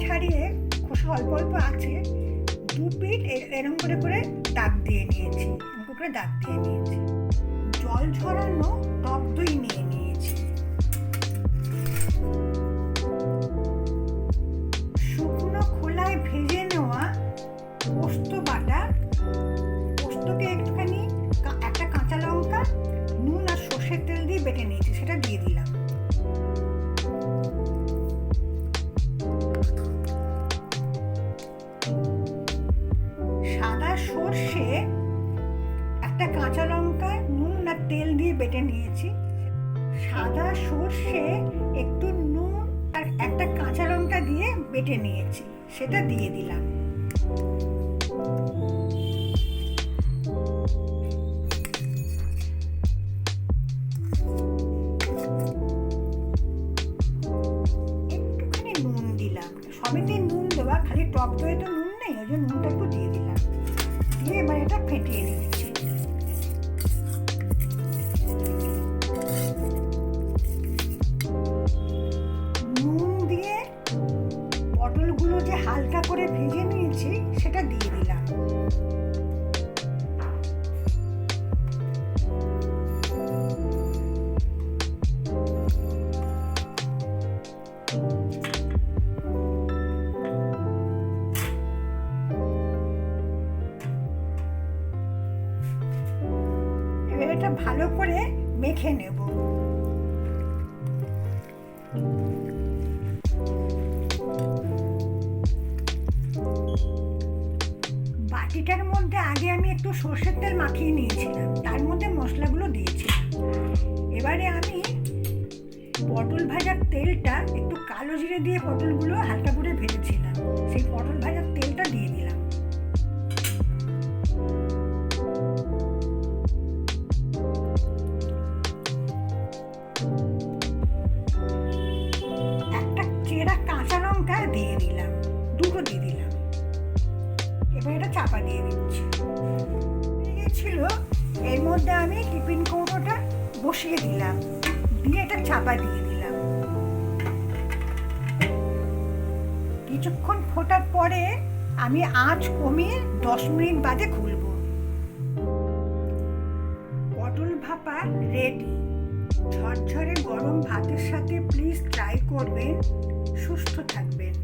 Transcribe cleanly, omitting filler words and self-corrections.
ছাড়িয়ে খোসা অল্প অল্প আছে, 2 পিঠ এরকম করে করে দাগ দিয়ে নিয়েছি, এরকম করে দাগ দিয়ে নিয়েছি। জল ঝরানো টক দই নিয়ে নিয়েছি। শুকনো খোলায় ভেজে নেওয়া পোস্ত বাটা, পোস্তকে একটুখানি একটা কাঁচা লঙ্কা, নুন আর সর্ষের তেল দিয়ে বেটে নিয়েছি, সেটা দিয়ে দিলাম। সাদা সর্ষে, একটা কাঁচা লঙ্কা, নুন আর তেল দিয়ে বেটে নিয়েছি। সাদা সর্ষে, একটু নুন আর একটা কাঁচা লঙ্কা দিয়ে বেটে নিয়েছি, সেটা দিয়ে দিলাম। একটুখানি নুন দিলাম, সবেতে নুন দেওয়া, খালি টক দইয়ে তো নুন নেই, ওই জন্য নুনটা একটু দিয়ে দিলাম। দিয়ে এবার এটা ফেটিয়ে নিচ্ছি। নুন দিয়ে পটলগুলো যে হালকা করে ভেজে নিয়েছি সেটা দিয়ে দিলাম। এবার এটা ভালো করে মেখে নেব। বাটিটার মধ্যে আগে আমি একটু সর্ষের তেল মাখিয়ে নিয়েছিলাম, তার মধ্যে মশলাগুলো দিয়েছিলাম। এবারে আমি পটল ভাজার তেলটা, একটু কালো জিরে দিয়ে পটলগুলো হালকা করে ভেজেছিলাম, সেই পটল ভাজার তেলটা দিয়ে দিলাম। একটা চেরা কাঁচা লঙ্কা দিয়ে দিলাম, দুটো দিয়ে দিলাম। এবার এটা চাপা দিয়ে দিচ্ছি। ছিল এর মধ্যে আমি টিফিন কৌটোটা বসিয়ে দিলাম, দিয়ে এটা চাপা দিয়ে দিলাম। কিছুক্ষণ ফোটার পরে আমি আঁচ কমিয়ে 10 মিনিট বাদে খুলব। পটল ভাপা রেডি। ঝরঝরে গরম ভাতের সাথে প্লিজ ট্রাই করবেন। সুস্থ থাকবেন।